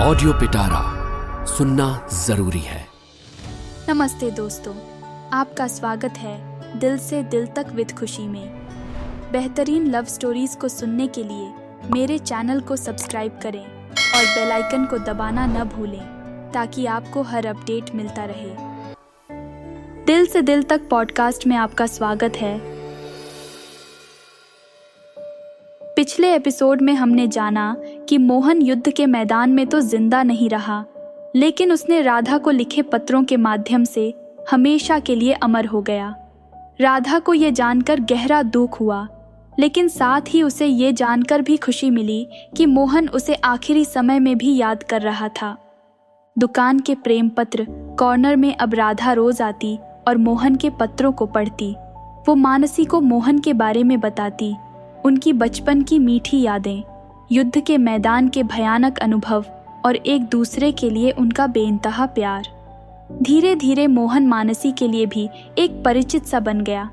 Audio पिटारा सुनना जरूरी है। नमस्ते दोस्तों, आपका स्वागत है दिल से दिल तक विद खुशी में। बेहतरीन लव स्टोरीज को सुनने के लिए मेरे चैनल को सब्सक्राइब करें और बेल आइकन को दबाना न भूलें ताकि आपको हर अपडेट मिलता रहे। दिल से दिल तक पॉडकास्ट में आपका स्वागत है। पिछले एपिसोड में हमने जाना कि मोहन युद्ध के मैदान में तो जिंदा नहीं रहा, लेकिन उसने राधा को लिखे पत्रों के माध्यम से हमेशा के लिए अमर हो गया। राधा को यह जानकर गहरा दुख हुआ, लेकिन साथ ही उसे ये जानकर भी खुशी मिली कि मोहन उसे आखिरी समय में भी याद कर रहा था। दुकान के प्रेम पत्र कॉर्नर में अब राधा रोज आती और मोहन के पत्रों को पढ़ती। वो मानसी को मोहन के बारे में बताती, उनकी बचपन की मीठी यादें, युद्ध के मैदान के भयानक अनुभव और एक दूसरे के लिए उनका बेइंतहा प्यार। धीरे धीरे मोहन मानसी के लिए भी एक परिचित सा बन गया।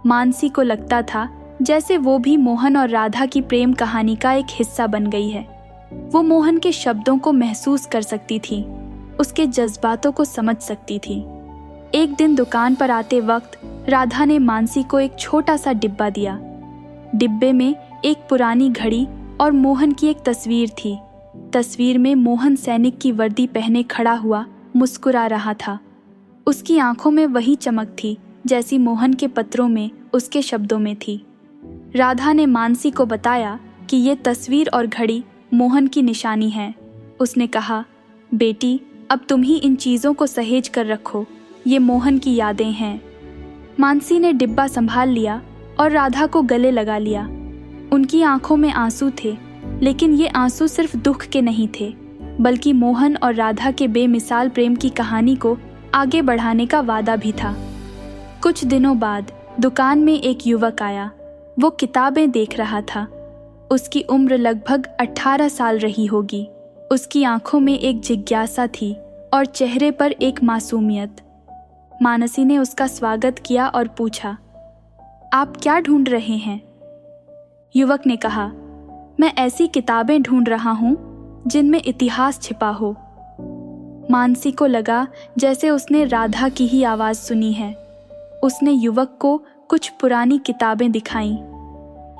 मानसी को लगता था जैसे वो भी मोहन और राधा की प्रेम कहानी का एक हिस्सा बन गई है। वो मोहन के शब्दों को महसूस कर सकती थी, उसके जज्बातों को समझ सकती थी। एक दिन दुकान पर आते वक्त राधा ने मानसी को एक छोटा सा डिब्बा दिया। डिब्बे में एक पुरानी घड़ी और मोहन की एक तस्वीर थी। तस्वीर में मोहन सैनिक की वर्दी पहने खड़ा हुआ मुस्कुरा रहा था। उसकी आंखों में वही चमक थी जैसी मोहन के पत्रों में उसके शब्दों में थी। राधा ने मानसी को बताया कि ये तस्वीर और घड़ी मोहन की निशानी है। उसने कहा, बेटी, अब तुम ही इन चीज़ों को सहेज कर रखो, ये मोहन की यादें हैं। मानसी ने डिब्बा संभाल लिया और राधा को गले लगा लिया। उनकी आंखों में आंसू थे, लेकिन ये आंसू सिर्फ दुख के नहीं थे, बल्कि मोहन और राधा के बेमिसाल प्रेम की कहानी को आगे बढ़ाने का वादा भी था। कुछ दिनों बाद दुकान में एक युवक आया। वो किताबें देख रहा था। उसकी उम्र लगभग 18 साल रही होगी। उसकी आंखों में एक जिज्ञासा थी और चेहरे पर एक मासूमियत। मानसी ने उसका स्वागत किया और पूछा, आप क्या ढूंढ रहे हैं? युवक ने कहा, मैं ऐसी किताबें ढूंढ रहा हूं जिनमें इतिहास छिपा हो। मानसी को लगा जैसे उसने राधा की ही आवाज सुनी है। उसने युवक को कुछ पुरानी किताबें दिखाईं।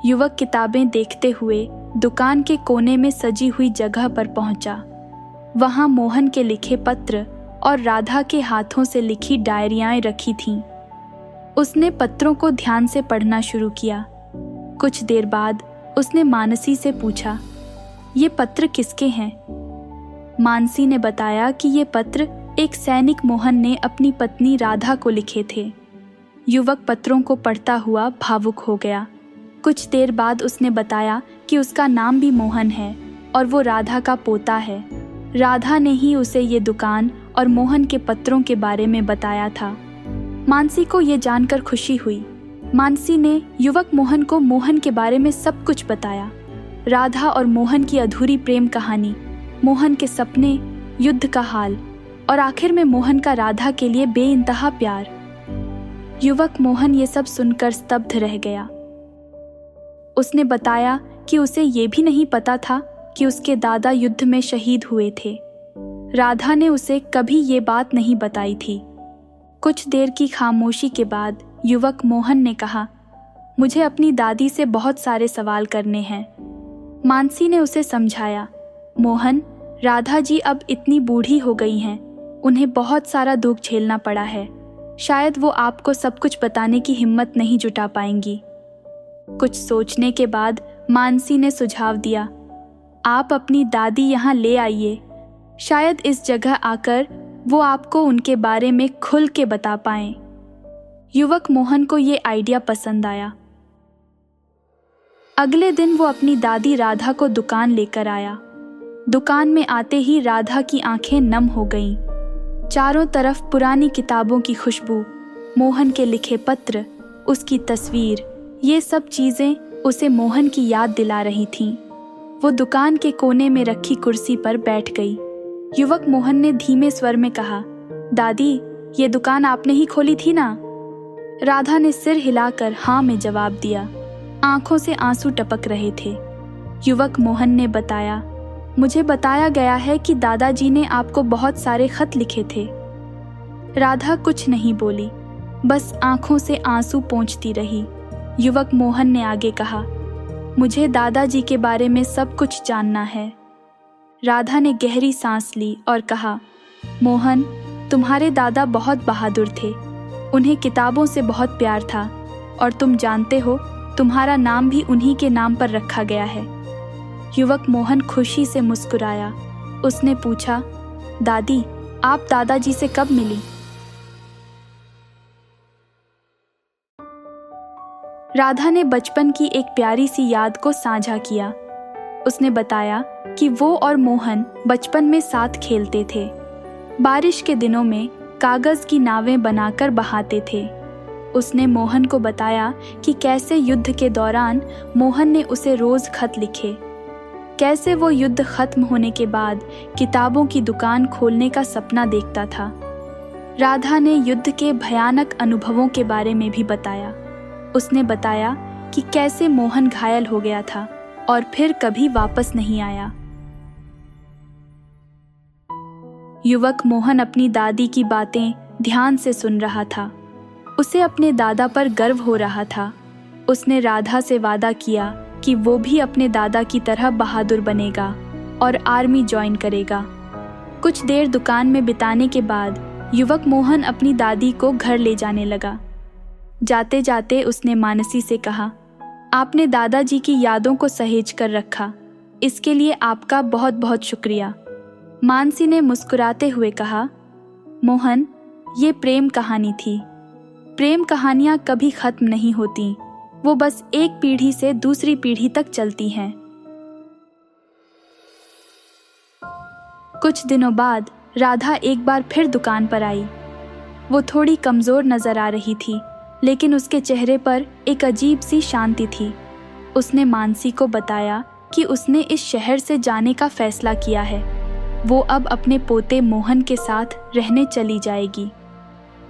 युवक किताबें देखते हुए दुकान के कोने में सजी हुई जगह पर पहुंचा। वहां मोहन के लिखे पत्र और राधा के हाथों से लिखी डायरियां रखी थीं। उसने पत्रों को ध्यान से पढ़ना शुरू किया। कुछ देर बाद उसने मानसी से पूछा, ये पत्र किसके हैं? मानसी ने बताया कि ये पत्र एक सैनिक मोहन ने अपनी पत्नी राधा को लिखे थे। युवक पत्रों को पढ़ता हुआ भावुक हो गया। कुछ देर बाद उसने बताया कि उसका नाम भी मोहन है और वो राधा का पोता है। राधा ने ही उसे ये दुकान और मोहन के पत्रों के बारे में बताया था। मानसी को ये जानकर खुशी हुई। मानसी ने युवक मोहन को मोहन के बारे में सब कुछ बताया। राधा और मोहन की अधूरी प्रेम कहानी, मोहन के सपने, युद्ध का हाल और आखिर में मोहन का राधा के लिए बेइंतहा प्यार। युवक मोहन ये सब सुनकर स्तब्ध रह गया। उसने बताया कि उसे ये भी नहीं पता था कि उसके दादा युद्ध में शहीद हुए थे। राधा ने उसे कभी ये बात नहीं बताई थी। कुछ देर की खामोशी के बाद युवक मोहन ने कहा, मुझे अपनी दादी से बहुत सारे सवाल करने हैं। मानसी ने उसे समझाया, मोहन, राधा जी अब इतनी बूढ़ी हो गई हैं, उन्हें बहुत सारा दुख झेलना पड़ा है। शायद वो आपको सब कुछ बताने की हिम्मत नहीं जुटा पाएंगी। कुछ सोचने के बाद मानसी ने सुझाव दिया, आप अपनी दादी यहाँ ले आइए। शायद इस जगह आकर वो आपको उनके बारे में खुल के बता पाएं। युवक मोहन को ये आइडिया पसंद आया। अगले दिन वो अपनी दादी राधा को दुकान लेकर आया। दुकान में आते ही राधा की आंखें नम हो गईं। चारों तरफ पुरानी किताबों की खुशबू, मोहन के लिखे पत्र, उसकी तस्वीर, ये सब चीजें उसे मोहन की याद दिला रही थीं। वो दुकान के कोने में रखी कुर्सी पर बैठ गई। युवक मोहन ने धीमे स्वर में कहा, दादी, ये दुकान आपने ही खोली थी ना? राधा ने सिर हिलाकर हाँ में जवाब दिया। आंखों से आंसू टपक रहे थे। युवक मोहन ने बताया, मुझे बताया गया है कि दादाजी ने आपको बहुत सारे खत लिखे थे। राधा कुछ नहीं बोली, बस आंखों से आंसू पोंछती रही। युवक मोहन ने आगे कहा, मुझे दादाजी के बारे में सब कुछ जानना है। राधा ने गहरी सांस ली और कहा, मोहन, तुम्हारे दादा बहुत बहादुर थे। उन्हें किताबों से बहुत प्यार था और तुम जानते हो, तुम्हारा नाम भी उन्हीं के नाम पर रखा गया है। युवक मोहन खुशी से मुस्कुराया। उसने पूछा, दादी, आप दादाजी से कब मिली? राधा ने बचपन की एक प्यारी सी याद को साझा किया। उसने बताया कि वो और मोहन बचपन में साथ खेलते थे। बारिश के दिनों में कागज की नावें बनाकर बहाते थे। उसने मोहन को बताया कि कैसे युद्ध के दौरान मोहन ने उसे रोज खत लिखे, कैसे वो युद्ध खत्म होने के बाद किताबों की दुकान खोलने का सपना देखता था। राधा ने युद्ध के भयानक अनुभवों के बारे में भी बताया। उसने बताया कि कैसे मोहन घायल हो गया था और फिर कभी वापस नहीं आया। युवक मोहन अपनी दादी की बातें ध्यान से सुन रहा था। उसे अपने दादा पर गर्व हो रहा था। उसने राधा से वादा किया कि वो भी अपने दादा की तरह बहादुर बनेगा और आर्मी ज्वाइन करेगा। कुछ देर दुकान में बिताने के बाद युवक मोहन अपनी दादी को घर ले जाने लगा। जाते जाते उसने मानसी से कहा, आपने दादाजी की यादों को सहेज कर रखा, इसके लिए आपका बहुत बहुत शुक्रिया। मानसी ने मुस्कुराते हुए कहा, मोहन, ये प्रेम कहानी थी। प्रेम कहानियां कभी खत्म नहीं होती, वो बस एक पीढ़ी से दूसरी पीढ़ी तक चलती हैं। कुछ दिनों बाद राधा एक बार फिर दुकान पर आई। वो थोड़ी कमज़ोर नजर आ रही थी, लेकिन उसके चेहरे पर एक अजीब सी शांति थी। उसने मानसी को बताया कि उसने इस शहर से जाने का फैसला किया है। वो अब अपने पोते मोहन के साथ रहने चली जाएगी।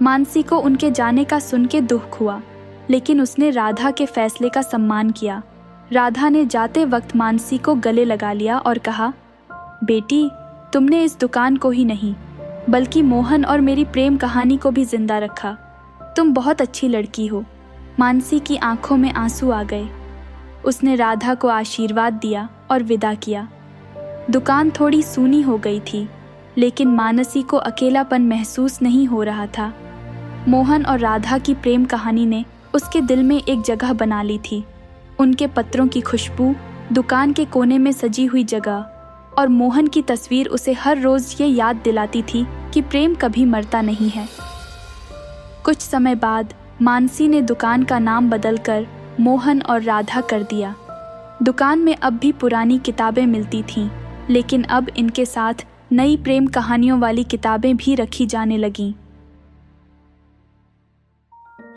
मानसी को उनके जाने का सुन के दुख हुआ, लेकिन उसने राधा के फैसले का सम्मान किया। राधा ने जाते वक्त मानसी को गले लगा लिया और कहा, बेटी, तुमने इस दुकान को ही नहीं बल्कि मोहन और मेरी प्रेम कहानी को भी जिंदा रखा। तुम बहुत अच्छी लड़की हो। मानसी की आंखों में आंसू आ गए। उसने राधा को आशीर्वाद दिया और विदा किया। दुकान थोड़ी सूनी हो गई थी, लेकिन मानसी को अकेलापन महसूस नहीं हो रहा था। मोहन और राधा की प्रेम कहानी ने उसके दिल में एक जगह बना ली थी। उनके पत्रों की खुशबू, दुकान के कोने में सजी हुई जगह और मोहन की तस्वीर उसे हर रोज ये याद दिलाती थी कि प्रेम कभी मरता नहीं है। कुछ समय बाद मानसी ने दुकान का नाम बदलकर मोहन और राधा कर दिया। दुकान में अब भी पुरानी किताबें मिलती थीं, लेकिन अब इनके साथ नई प्रेम कहानियों वाली किताबें भी रखी जाने लगीं।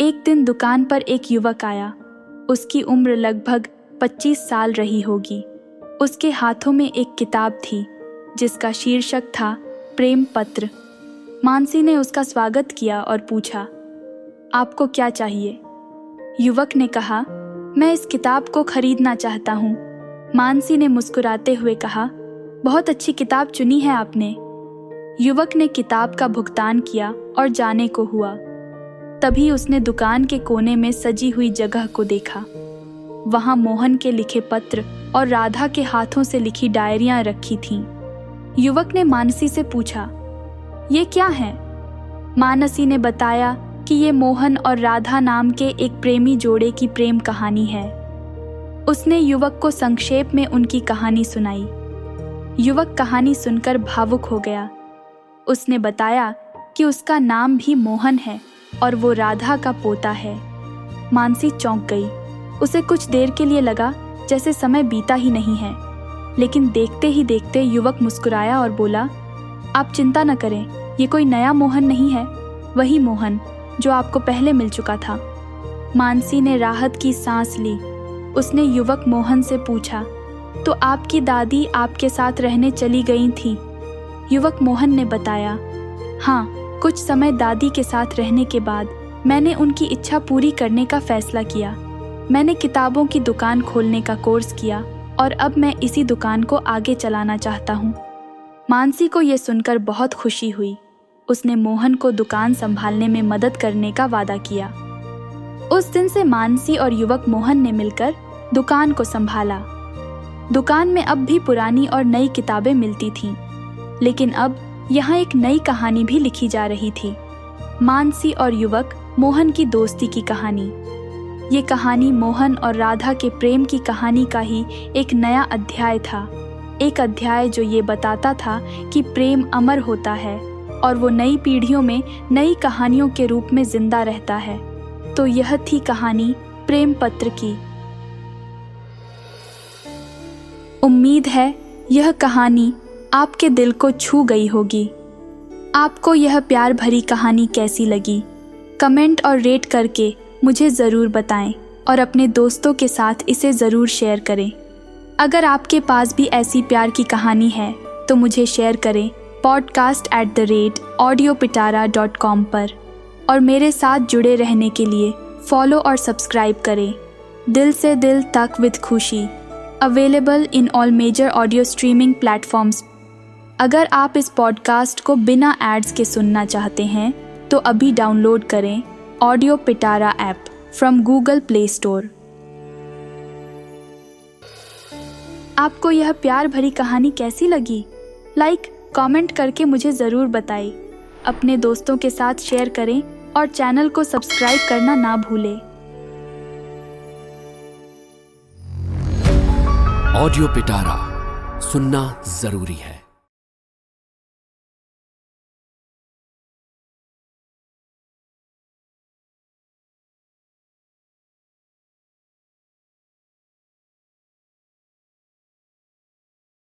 एक दिन दुकान पर एक युवक आया। उसकी उम्र लगभग 25 साल रही होगी। उसके हाथों में एक किताब थी जिसका शीर्षक था प्रेम पत्र। मानसी ने उसका स्वागत किया और पूछा, आपको क्या चाहिए? युवक ने कहा, मैं इस किताब को खरीदना चाहता हूँ। मानसी ने मुस्कुराते हुए कहा, बहुत अच्छी किताब चुनी है आपने। युवक ने किताब का भुगतान किया और जाने को हुआ। तभी उसने दुकान के कोने में सजी हुई जगह को देखा। वहां मोहन के लिखे पत्र और राधा के हाथों से लिखी डायरियां रखी थीं। युवक ने मानसी से पूछा, ये क्या है? मानसी ने बताया कि ये मोहन और राधा नाम के एक प्रेमी जोड़े की प्रेम कहानी है। उसने युवक को संक्षेप में उनकी कहानी सुनाई। युवक कहानी सुनकर भावुक हो गया। उसने बताया कि उसका नाम भी मोहन है और वो राधा का पोता है। मानसी चौंक गई। उसे कुछ देर के लिए लगा जैसे समय बीता ही नहीं है, लेकिन देखते ही देखते युवक मुस्कुराया और बोला, आप चिंता न करें, ये कोई नया मोहन नहीं है, वही मोहन जो आपको पहले मिल चुका था। मानसी ने राहत की सांस ली। उसने युवक मोहन से पूछा, तो आपकी दादी आपके साथ रहने चली गई थी? युवक मोहन ने बताया, हाँ, कुछ समय दादी के साथ रहने के बाद मैंने उनकी इच्छा पूरी करने का फैसला किया। मैंने किताबों की दुकान खोलने का कोर्स किया और अब मैं इसी दुकान को आगे चलाना चाहता हूँ। मानसी को ये सुनकर बहुत खुशी हुई। उसने मोहन को दुकान संभालने में मदद करने का वादा किया। उस दिन से मानसी और युवक मोहन ने मिलकर दुकान को संभाला। दुकान में अब भी पुरानी और नई किताबें मिलती थीं, लेकिन अब यहाँ एक नई कहानी भी लिखी जा रही थी। मानसी और युवक मोहन की दोस्ती की कहानी। ये कहानी मोहन और राधा के प्रेम की कहानी का ही एक नया अध्याय था। एक अध्याय जो ये बताता था कि प्रेम अमर होता है और वो नई पीढ़ियों में नई कहानियों के रूप में जिंदा रहता है। तो यह थी कहानी प्रेम पत्र की। उम्मीद है यह कहानी आपके दिल को छू गई होगी। आपको यह प्यार भरी कहानी कैसी लगी? कमेंट और रेट करके मुझे ज़रूर बताएं और अपने दोस्तों के साथ इसे ज़रूर शेयर करें। अगर आपके पास भी ऐसी प्यार की कहानी है तो मुझे शेयर करें podcast@audiopitara.com पर। और मेरे साथ जुड़े रहने के लिए फॉलो और सब्सक्राइब करें। दिल से दिल तक with Khushi, available in all major audio streaming platforms. अगर आप इस पॉडकास्ट को बिना एड्स के सुनना चाहते हैं तो अभी डाउनलोड करें audio Pitara app from Google play store. आपको यह प्यार भरी कहानी कैसी लगी? लाइक, कमेंट करके मुझे ज़रूर बताएं। अपने दोस्तों के साथ शेयर करें और चैनल को सब्सक्राइब करना ना भूलें। ऑडियो पिटारा सुनना जरूरी है।